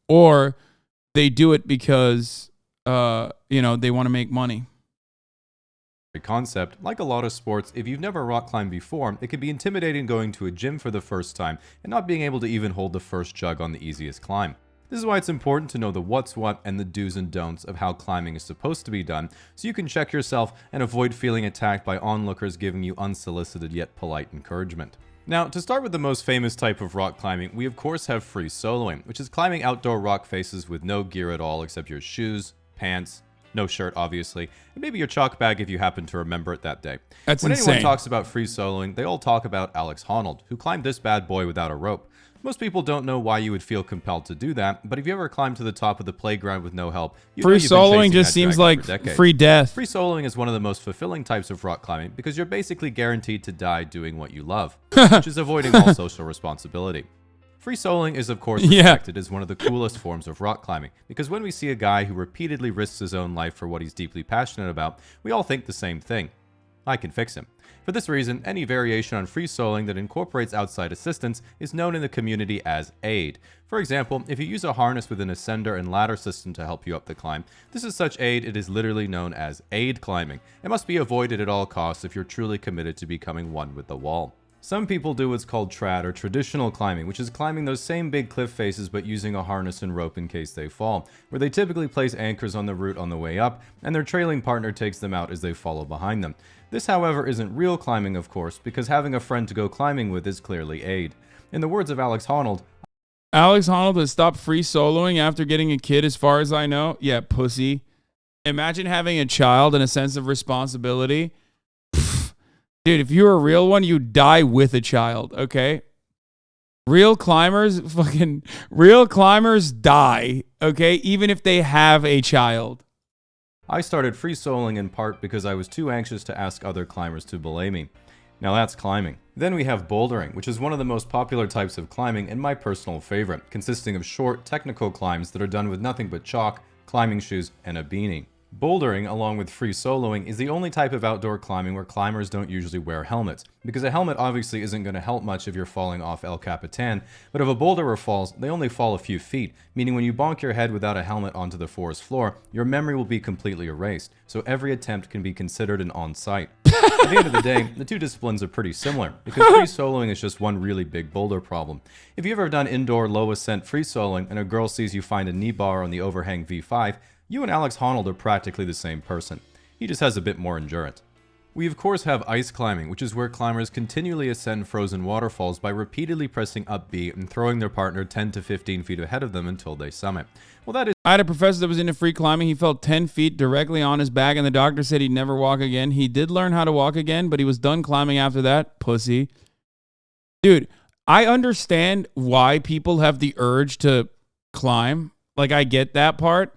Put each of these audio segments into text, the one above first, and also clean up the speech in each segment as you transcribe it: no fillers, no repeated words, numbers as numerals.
or they do it because, they want to make money. Concept. Like a lot of sports, if you've never rock climbed before, it can be intimidating going to a gym for the first time and not being able to even hold the first jug on the easiest climb. This is why it's important to know the what's what and the do's and don'ts of how climbing is supposed to be done, so you can check yourself and avoid feeling attacked by onlookers giving you unsolicited yet polite encouragement. Now, to start with the most famous type of rock climbing, we of course have free soloing, which is climbing outdoor rock faces with no gear at all except your shoes, pants, no shirt obviously, and maybe your chalk bag if you happen to remember it that day. That's when insane. Anyone talks about free soloing, they all talk about Alex Honnold, who climbed this bad boy without a rope. Most people don't know why you would feel compelled to do that, but if you ever climbed to the top of the playground with no help, free soloing just seems like free death. Free soloing is one of the most fulfilling types of rock climbing because you're basically guaranteed to die doing what you love, which is avoiding all social responsibility. Free soloing is of course respected as one of the coolest forms of rock climbing, because when we see a guy who repeatedly risks his own life for what he's deeply passionate about, we all think the same thing. I can fix him. For this reason, any variation on free soloing that incorporates outside assistance is known in the community as aid. For example, if you use a harness with an ascender and ladder system to help you up the climb, this is such aid it is literally known as aid climbing. It must be avoided at all costs if you're truly committed to becoming one with the wall. Some people do what's called trad, or traditional climbing, which is climbing those same big cliff faces but using a harness and rope in case they fall, where they typically place anchors on the route on the way up, and their trailing partner takes them out as they follow behind them. This, however, isn't real climbing, of course, because having a friend to go climbing with is clearly aid. In the words of Alex Honnold has stopped free soloing after getting a kid, as far as I know. Yeah, pussy. Imagine having a child and a sense of responsibility. Dude, if you're a real one, you die with a child, okay? Real climbers die, okay? Even if they have a child. I started free soloing in part because I was too anxious to ask other climbers to belay me. Now that's climbing. Then we have bouldering, which is one of the most popular types of climbing and my personal favorite, consisting of short, technical climbs that are done with nothing but chalk, climbing shoes, and a beanie. Bouldering, along with free soloing, is the only type of outdoor climbing where climbers don't usually wear helmets, because a helmet obviously isn't going to help much if you're falling off El Capitan, but if a boulderer falls, they only fall a few feet, meaning when you bonk your head without a helmet onto the forest floor, your memory will be completely erased, so every attempt can be considered an on-site. At the end of the day, the two disciplines are pretty similar, because free soloing is just one really big boulder problem. If you've ever done indoor low ascent free soloing and a girl sees you find a knee bar on the overhang V5, you and Alex Honnold are practically the same person. He just has a bit more endurance. We of course have ice climbing, which is where climbers continually ascend frozen waterfalls by repeatedly pressing up B and throwing their partner 10 to 15 feet ahead of them until they summit. Well, that is... I had a professor that was into free climbing. He fell 10 feet directly on his back, and the doctor said he'd never walk again. He did learn how to walk again, but he was done climbing after that. Pussy. Dude, I understand why people have the urge to climb. Like, I get that part.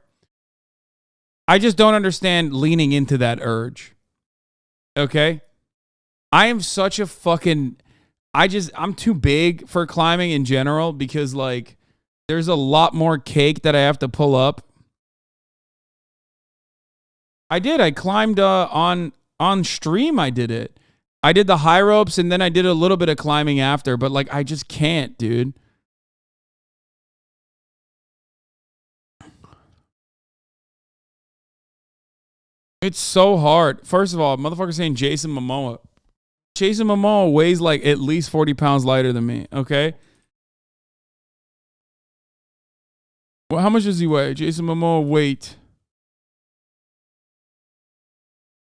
I just don't understand leaning into that urge. Okay? I am such a fucking... I'm too big for climbing in general because, like, there's a lot more cake that I have to pull up. I climbed on stream, I did it. I did the high ropes and then I did a little bit of climbing after, but, like, I just can't, dude. It's so hard. First of all, motherfucker saying Jason Momoa. Jason Momoa weighs like at least 40 pounds lighter than me, okay? Well, how much does he weigh? Jason Momoa weight.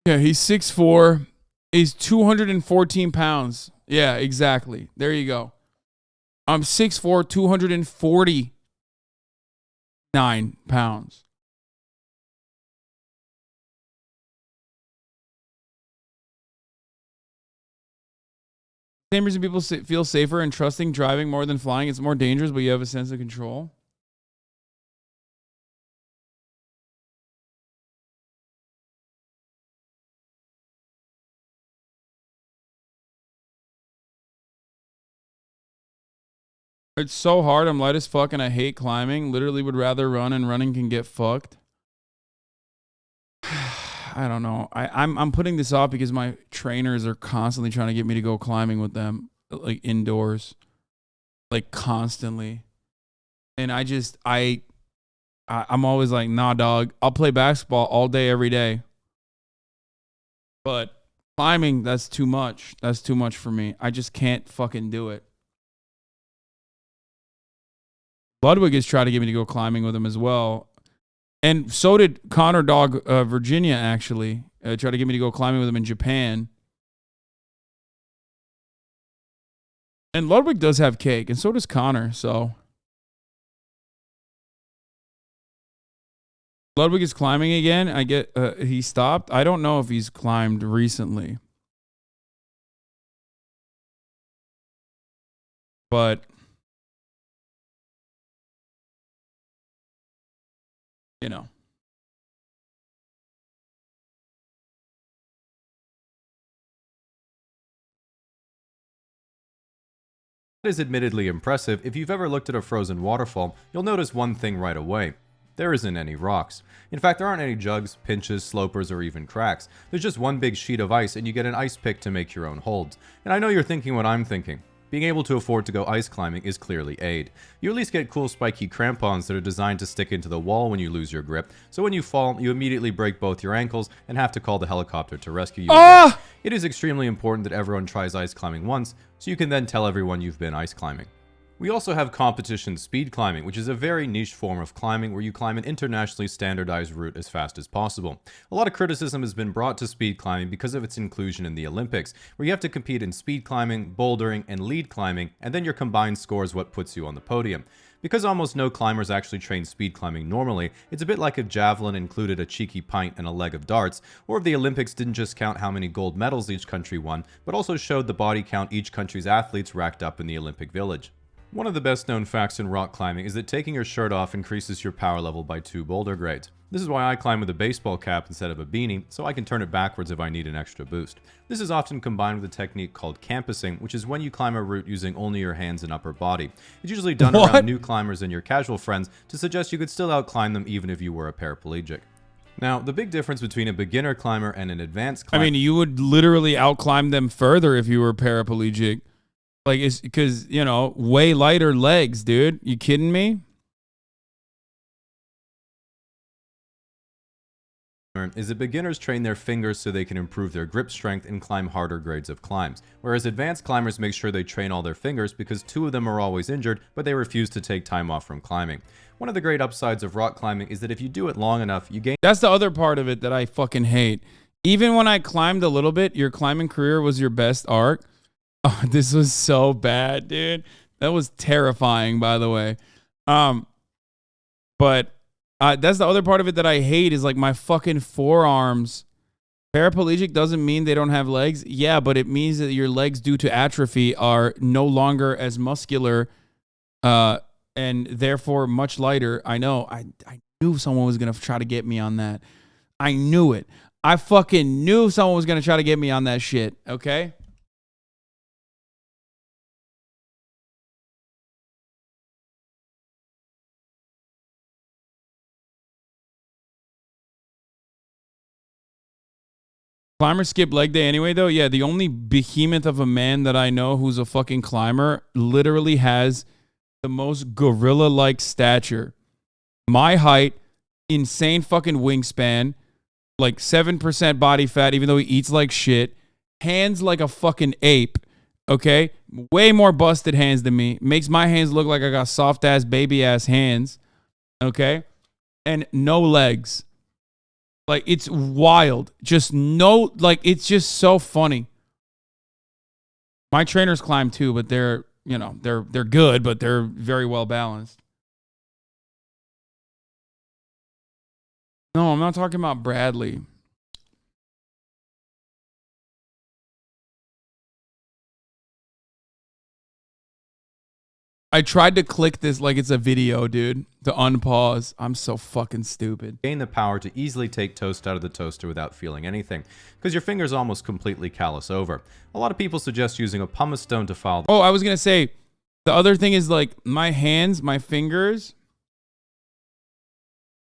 Yeah, he's 6'4". He's 214 pounds. Yeah, exactly. There you go. I'm 6'4", 249 pounds. Same reason people feel safer and trusting driving more than flying. It's more dangerous, but you have a sense of control. It's so hard. I'm light as fuck and I hate climbing. Literally would rather run, and running can get fucked. I don't know. I'm putting this off because my trainers are constantly trying to get me to go climbing with them, like indoors, like constantly. And I'm always like, nah, dog. I'll play basketball all day, every day. But climbing, that's too much. That's too much for me. I just can't fucking do it. Ludwig has tried to get me to go climbing with him as well. And so did Connor Dog Virginia, actually. Tried to get me to go climbing with him in Japan. And Ludwig does have cake, and so does Connor, so. Ludwig is climbing again. I get he stopped. I don't know if he's climbed recently. But you know. That is admittedly impressive. If you've ever looked at a frozen waterfall, you'll notice one thing right away. There isn't any rocks. In fact, there aren't any jugs, pinches, slopers, or even cracks. There's just one big sheet of ice, and you get an ice pick to make your own holds. And I know you're thinking what I'm thinking. Being able to afford to go ice climbing is clearly aid. You at least get cool spiky crampons that are designed to stick into the wall when you lose your grip, so when you fall, you immediately break both your ankles and have to call the helicopter to rescue you again. It is extremely important that everyone tries ice climbing once, so you can then tell everyone you've been ice climbing. We also have competition speed climbing, which is a very niche form of climbing where you climb an internationally standardized route as fast as possible. A lot of criticism has been brought to speed climbing because of its inclusion in the Olympics, where you have to compete in speed climbing, bouldering, and lead climbing, and then your combined score is what puts you on the podium. Because almost no climbers actually train speed climbing normally, it's a bit like if javelin included a cheeky pint and a leg of darts, or if the Olympics didn't just count how many gold medals each country won, but also showed the body count each country's athletes racked up in the Olympic Village. One of the best known facts in rock climbing is that taking your shirt off increases your power level by 2 boulder grades. This is why I climb with a baseball cap instead of a beanie, so I can turn it backwards if I need an extra boost. This is often combined with a technique called campusing, which is when you climb a route using only your hands and upper body. It's usually done around new climbers and your casual friends to suggest you could still outclimb them even if you were a paraplegic. Now, the big difference between a beginner climber and an advanced climber... I mean, you would literally outclimb them further if you were paraplegic. Like, it's because, you know, way lighter legs, dude. You kidding me? Is that beginners train their fingers so they can improve their grip strength and climb harder grades of climbs, whereas advanced climbers make sure they train all their fingers because 2 of them are always injured, but they refuse to take time off from climbing. One of the great upsides of rock climbing is that if you do it long enough, you gain... That's the other part of it that I fucking hate. Even when I climbed a little bit, your climbing career was your best art. Oh, this was so bad, dude. That was terrifying, by the way. But that's the other part of it that I hate is like my fucking forearms. Paraplegic doesn't mean they don't have legs. Yeah, but it means that your legs, due to atrophy, are no longer as muscular and therefore much lighter. I know. I knew someone was going to try to get me on that. I knew it. I fucking knew someone was going to try to get me on that shit, okay? Climbers skip leg day anyway, though. Yeah, the only behemoth of a man that I know who's a fucking climber literally has the most gorilla-like stature. My height, insane fucking wingspan, like 7% body fat, even though he eats like shit. Hands like a fucking ape, okay? Way more busted hands than me. Makes my hands look like I got soft-ass, baby-ass hands, okay? And no legs. Like, it's wild. Just no, like, it's just so funny. My trainers climb too, but they're, you know, they're good, but they're very well balanced. No, I'm not talking about Bradley. I tried to click this like it's a video, dude, to unpause. I'm so fucking stupid. Gain the power to easily take toast out of the toaster without feeling anything, because your fingers almost completely callous over. A lot of people suggest using a pumice stone to file... Oh, I was going to say, the other thing is like my hands, my fingers,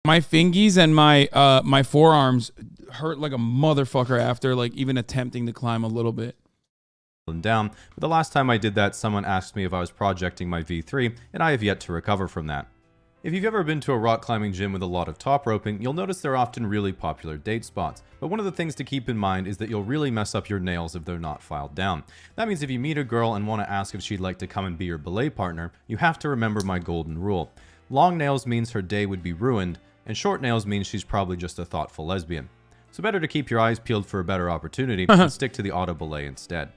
my fingies and my forearms hurt like a motherfucker after like even attempting to climb a little bit. Down, but the last time I did that, someone asked me if I was projecting my V3, and I have yet to recover from that. If you've ever been to a rock climbing gym with a lot of top roping, you'll notice they're often really popular date spots. But one of the things to keep in mind is that you'll really mess up your nails if they're not filed down. That means if you meet a girl and want to ask if she'd like to come and be your belay partner, you have to remember my golden rule. Long nails means her day would be ruined, and short nails means she's probably just a thoughtful lesbian. So better to keep your eyes peeled for a better opportunity and stick to the auto belay instead.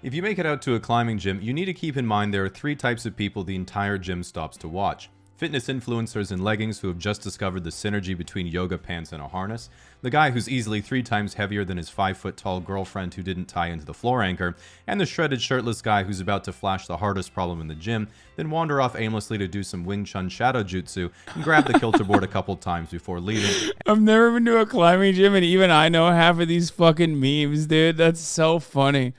If you make it out to a climbing gym, you need to keep in mind there are 3 types of people the entire gym stops to watch. Fitness influencers in leggings who have just discovered the synergy between yoga pants and a harness, the guy who's easily 3 times heavier than his 5-foot-tall girlfriend who didn't tie into the floor anchor, and the shredded shirtless guy who's about to flash the hardest problem in the gym, then wander off aimlessly to do some Wing Chun shadow jutsu and grab the kilter board a couple times before leaving. I've never been to a climbing gym, and even I know half of these fucking memes, dude. That's so funny.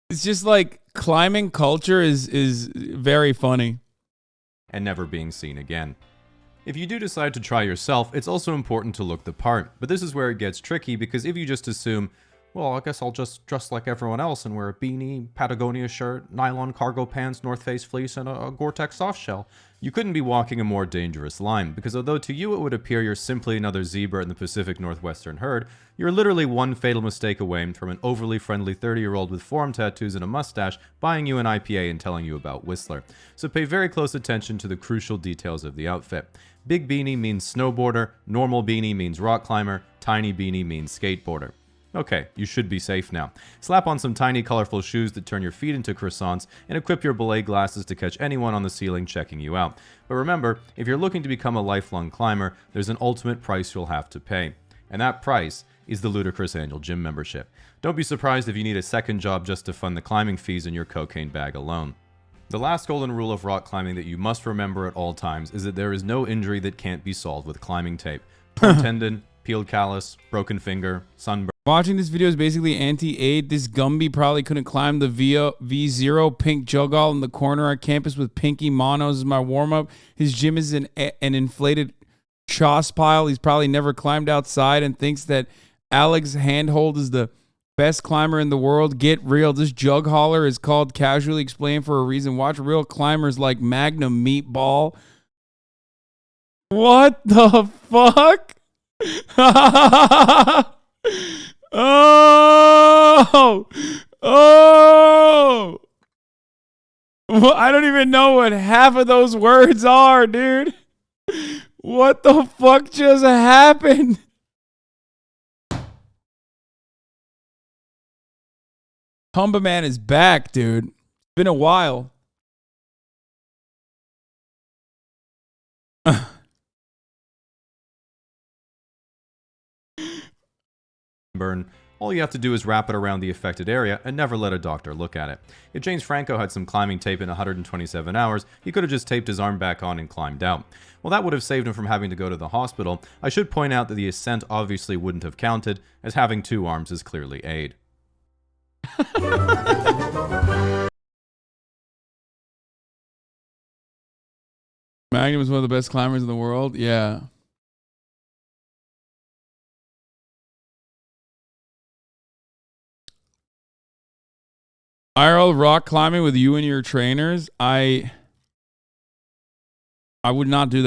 It's just like climbing culture is very funny. And never being seen again. If you do decide to try yourself, it's also important to look the part. But this is where it gets tricky, because if you just assume, well, I guess I'll just dress like everyone else and wear a beanie, Patagonia shirt, nylon cargo pants, North Face fleece, and a Gore-Tex soft shell, you couldn't be walking a more dangerous line, because although to you it would appear you're simply another zebra in the Pacific Northwestern herd, you're literally one fatal mistake away from an overly friendly 30-year-old with forearm tattoos and a mustache buying you an IPA and telling you about Whistler. So pay very close attention to the crucial details of the outfit. Big beanie means snowboarder, normal beanie means rock climber, tiny beanie means skateboarder. Okay, you should be safe now. Slap on some tiny colorful shoes that turn your feet into croissants, and equip your belay glasses to catch anyone on the ceiling checking you out. But remember, if you're looking to become a lifelong climber, there's an ultimate price you'll have to pay. And that price is the ludicrous annual gym membership. Don't be surprised if you need a second job just to fund the climbing fees in your cocaine bag alone. The last golden rule of rock climbing that you must remember at all times is that there is no injury that can't be solved with climbing tape. Torn tendon, peeled callus, broken finger, sunburn. Watching this video is basically anti-aid. This Gumby probably couldn't climb the V0 pink juggle in the corner on campus with pinky monos as my warm-up. His gym is an inflated choss pile. He's probably never climbed outside and thinks that Alex Handhold is the best climber in the world. Get real. This jug hauler is called Casually Explained for a reason. Watch real climbers like Magnum Meatball. What the fuck? Oh! Well, I don't even know what half of those words are, dude. What the fuck just happened? Humba Man is back, dude. It's been a while. Burn. All you have to do is wrap it around the affected area and never let a doctor look at it. If James Franco had some climbing tape in 127 hours, he could have just taped his arm back on and climbed out. Well, that would have saved him from having to go to the hospital. I should point out that the ascent obviously wouldn't have counted, as having 2 arms is clearly aid. Magnum is one of the best climbers in the world. Yeah. IRL rock climbing with you and your trainers. I would not do that.